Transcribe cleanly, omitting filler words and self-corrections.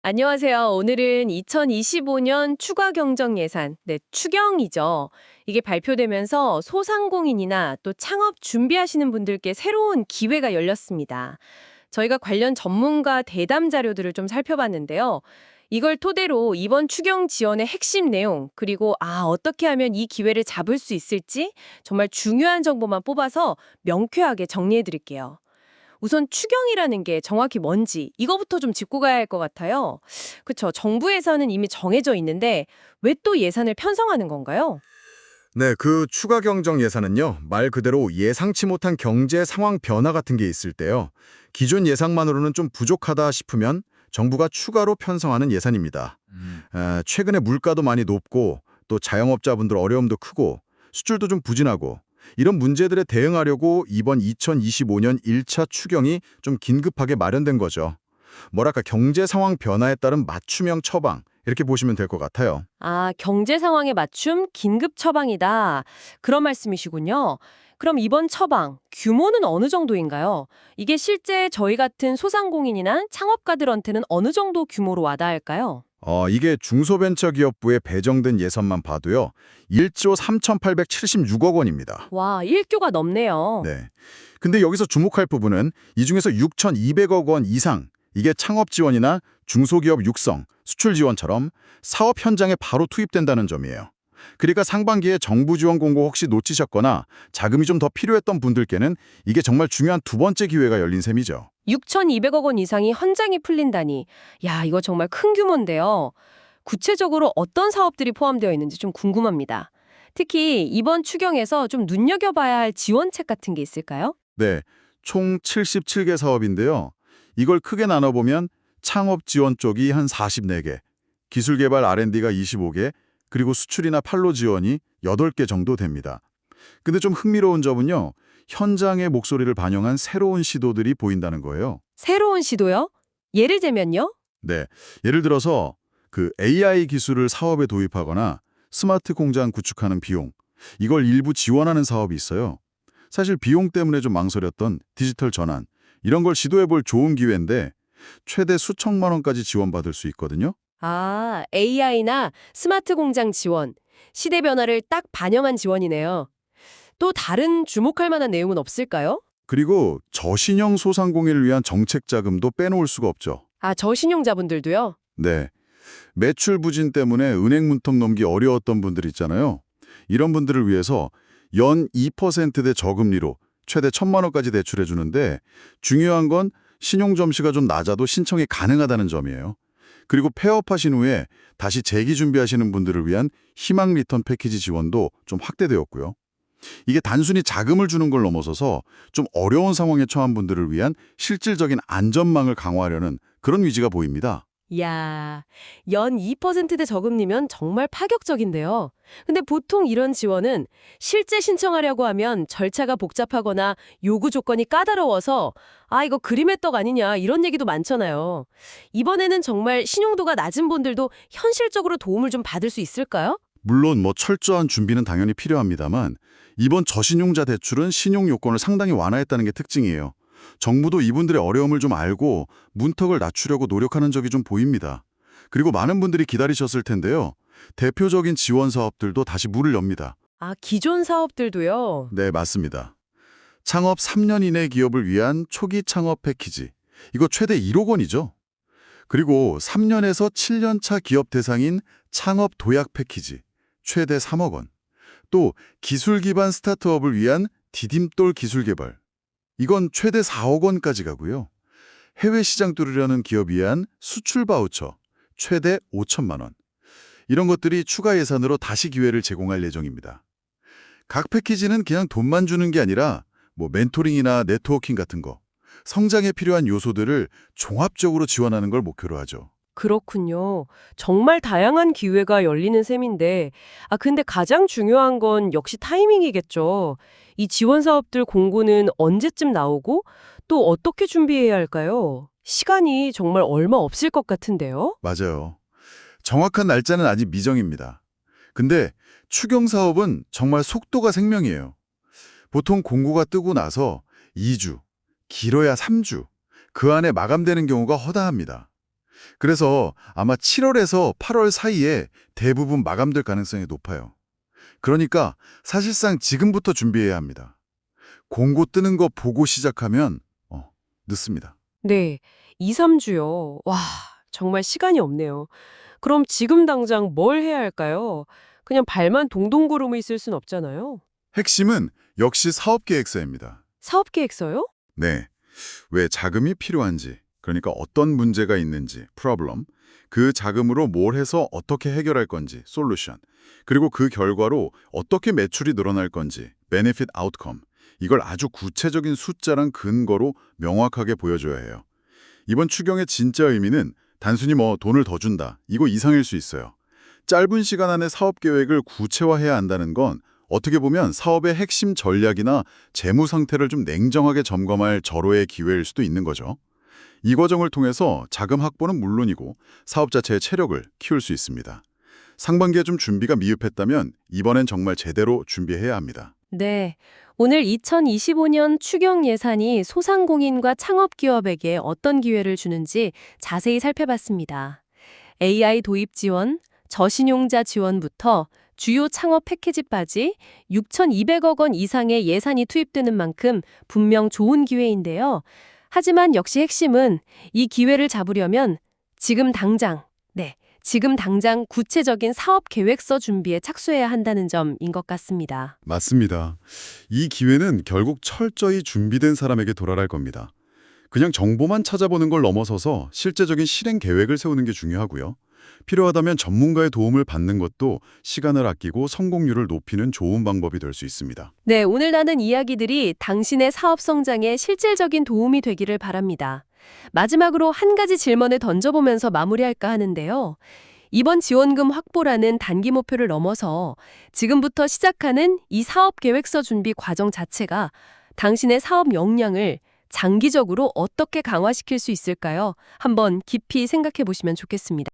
안녕하세요. 오늘은 2025년 추가 경정 예산, 추경이죠. 이게 발표되면서 소상공인이나 또 창업 준비하시는 분들께 새로운 기회가 열렸습니다. 저희가 관련 전문가 대담 자료들을 좀 살펴봤는데요. 이걸 토대로 이번 추경 지원의 핵심 내용, 그리고 어떻게 하면 이 기회를 잡을 수 있을지 정말 중요한 정보만 뽑아서 명쾌하게 정리해 드릴게요. 우선 추경이라는 게 정확히 뭔지 이거부터 좀 짚고 가야 할 것 같아요. 그쵸. 정부 예산은 이미 정해져 있는데 왜 또 예산을 편성하는 건가요? 네, 그 추가 경정 예산은요, 말 그대로 예상치 못한 경제 상황 변화 같은 게 있을 때요. 기존 예상만으로는 좀 부족하다 싶으면 정부가 추가로 편성하는 예산입니다. 최근에 물가도 많이 높고 또 자영업자분들 어려움도 크고 수출도 좀 부진하고 이런 문제들에 대응하려고 이번 2025년 1차 추경이 좀 긴급하게 마련된 거죠. 뭐랄까 경제 상황 변화에 따른 맞춤형 처방 이렇게 보시면 될 것 같아요. 경제 상황에 맞춤 긴급 처방이다. 그런 말씀이시군요. 그럼 이번 처방, 규모는 어느 정도인가요? 이게 실제 저희 같은 소상공인이나 창업가들한테는 어느 정도 규모로 와닿을까요? 이게 중소벤처기업부에 배정된 예산만 봐도요. 1조 3,876억 원입니다. 와, 1교가 넘네요. 네. 근데 여기서 주목할 부분은 이 중에서 6,200억 원 이상 이게 창업 지원이나 중소기업 육성, 수출 지원처럼 사업 현장에 바로 투입된다는 점이에요. 그러니까 상반기에 정부 지원 공고 혹시 놓치셨거나 자금이 좀 더 필요했던 분들께는 이게 정말 중요한 두 번째 기회가 열린 셈이죠. 6,200억 원 이상이 헌장이 풀린다니. 야, 이거 정말 큰 규모인데요. 구체적으로 어떤 사업들이 포함되어 있는지 좀 궁금합니다. 특히 이번 추경에서 좀 눈여겨봐야 할 지원책 같은 게 있을까요? 네, 총 77개 사업인데요. 이걸 크게 나눠보면 창업 지원 쪽이 한 44개, 기술개발 R&D가 25개, 그리고 수출이나 판로 지원이 8개 정도 됩니다. 근데 좀 흥미로운 점은요. 현장의 목소리를 반영한 새로운 시도들이 보인다는 거예요. 새로운 시도요? 예를 들면요? 네, 예를 들어서 그 AI 기술을 사업에 도입하거나 스마트 공장 구축하는 비용, 이걸 일부 지원하는 사업이 있어요. 사실 비용 때문에 좀 망설였던 디지털 전환, 이런 걸 시도해볼 좋은 기회인데 최대 수천만 원까지 지원받을 수 있거든요. AI나 스마트 공장 지원. 시대 변화를 딱 반영한 지원이네요. 또 다른 주목할 만한 내용은 없을까요? 그리고 저신형 소상공인을 위한 정책 자금도 빼놓을 수가 없죠. 저신용자분들도요? 네, 매출 부진 때문에 은행 문턱 넘기 어려웠던 분들 있잖아요. 이런 분들을 위해서 연 2%대 저금리로 최대 1,000만 원까지 대출해 주는데 중요한 건 신용 점수가 좀 낮아도 신청이 가능하다는 점이에요. 그리고 폐업하신 후에 다시 재기 준비하시는 분들을 위한 희망 리턴 패키지 지원도 좀 확대되었고요. 이게 단순히 자금을 주는 걸 넘어서서 좀 어려운 상황에 처한 분들을 위한 실질적인 안전망을 강화하려는 그런 의지가 보입니다. 이야, 연 2%대 저금리면 정말 파격적인데요. 근데 보통 이런 지원은 실제 신청하려고 하면 절차가 복잡하거나 요구 조건이 까다로워서 이거 그림의 떡 아니냐 이런 얘기도 많잖아요. 이번에는 정말 신용도가 낮은 분들도 현실적으로 도움을 좀 받을 수 있을까요? 물론 철저한 준비는 당연히 필요합니다만 이번 저신용자 대출은 신용 요건을 상당히 완화했다는 게 특징이에요. 정부도 이분들의 어려움을 좀 알고 문턱을 낮추려고 노력하는 적이 좀 보입니다. 그리고 많은 분들이 기다리셨을 텐데요. 대표적인 지원 사업들도 다시 문을 엽니다. 기존 사업들도요. 네, 맞습니다. 창업 3년 이내 기업을 위한 초기 창업 패키지. 이거 최대 1억 원이죠. 그리고 3년에서 7년 차 기업 대상인 창업 도약 패키지. 최대 3억 원. 또 기술 기반 스타트업을 위한 디딤돌 기술 개발. 이건 최대 4억 원까지 가고요. 해외 시장 뚫으려는 기업 위한 수출 바우처. 최대 5천만 원. 이런 것들이 추가 예산으로 다시 기회를 제공할 예정입니다. 각 패키지는 그냥 돈만 주는 게 아니라 멘토링이나 네트워킹 같은 거, 성장에 필요한 요소들을 종합적으로 지원하는 걸 목표로 하죠. 그렇군요. 정말 다양한 기회가 열리는 셈인데, 근데 가장 중요한 건 역시 타이밍이겠죠. 이 지원 사업들 공고는 언제쯤 나오고 또 어떻게 준비해야 할까요? 시간이 정말 얼마 없을 것 같은데요? 맞아요. 정확한 날짜는 아직 미정입니다. 근데 추경 사업은 정말 속도가 생명이에요. 보통 공고가 뜨고 나서 2주, 길어야 3주, 그 안에 마감되는 경우가 허다합니다. 그래서 아마 7월에서 8월 사이에 대부분 마감될 가능성이 높아요. 그러니까 사실상 지금부터 준비해야 합니다. 공고 뜨는 거 보고 시작하면 늦습니다. 네, 2, 3주요. 와, 정말 시간이 없네요. 그럼 지금 당장 뭘 해야 할까요? 그냥 발만 동동 구르고 있을 순 없잖아요. 핵심은 역시 사업계획서입니다. 사업 계획서요? 네. 왜 자금이 필요한지, 그러니까 어떤 문제가 있는지, problem, 그 자금으로 뭘 해서 어떻게 해결할 건지, solution, 그리고 그 결과로 어떻게 매출이 늘어날 건지, benefit outcome, 이걸 아주 구체적인 숫자랑 근거로 명확하게 보여줘야 해요. 이번 추경의 진짜 의미는 단순히 돈을 더 준다, 이거 이상일 수 있어요. 짧은 시간 안에 사업 계획을 구체화해야 한다는 건 어떻게 보면 사업의 핵심 전략이나 재무 상태를 좀 냉정하게 점검할 절호의 기회일 수도 있는 거죠. 이 과정을 통해서 자금 확보는 물론이고 사업 자체의 체력을 키울 수 있습니다. 상반기에 좀 준비가 미흡했다면 이번엔 정말 제대로 준비해야 합니다. 네. 오늘 2025년 추경 예산이 소상공인과 창업기업에게 어떤 기회를 주는지 자세히 살펴봤습니다. AI 도입 지원, 저신용자 지원부터 주요 창업 패키지까지 6,200억 원 이상의 예산이 투입되는 만큼 분명 좋은 기회인데요. 하지만 역시 핵심은 이 기회를 잡으려면 지금 당장 구체적인 사업 계획서 준비에 착수해야 한다는 점인 것 같습니다. 맞습니다. 이 기회는 결국 철저히 준비된 사람에게 돌아갈 겁니다. 그냥 정보만 찾아보는 걸 넘어서서 실제적인 실행 계획을 세우는 게 중요하고요. 필요하다면 전문가의 도움을 받는 것도 시간을 아끼고 성공률을 높이는 좋은 방법이 될 수 있습니다. 네, 오늘 나눈 이야기들이 당신의 사업 성장에 실질적인 도움이 되기를 바랍니다. 마지막으로 한 가지 질문을 던져보면서 마무리할까 하는데요. 이번 지원금 확보라는 단기 목표를 넘어서 지금부터 시작하는 이 사업 계획서 준비 과정 자체가 당신의 사업 역량을 장기적으로 어떻게 강화시킬 수 있을까요? 한번 깊이 생각해 보시면 좋겠습니다.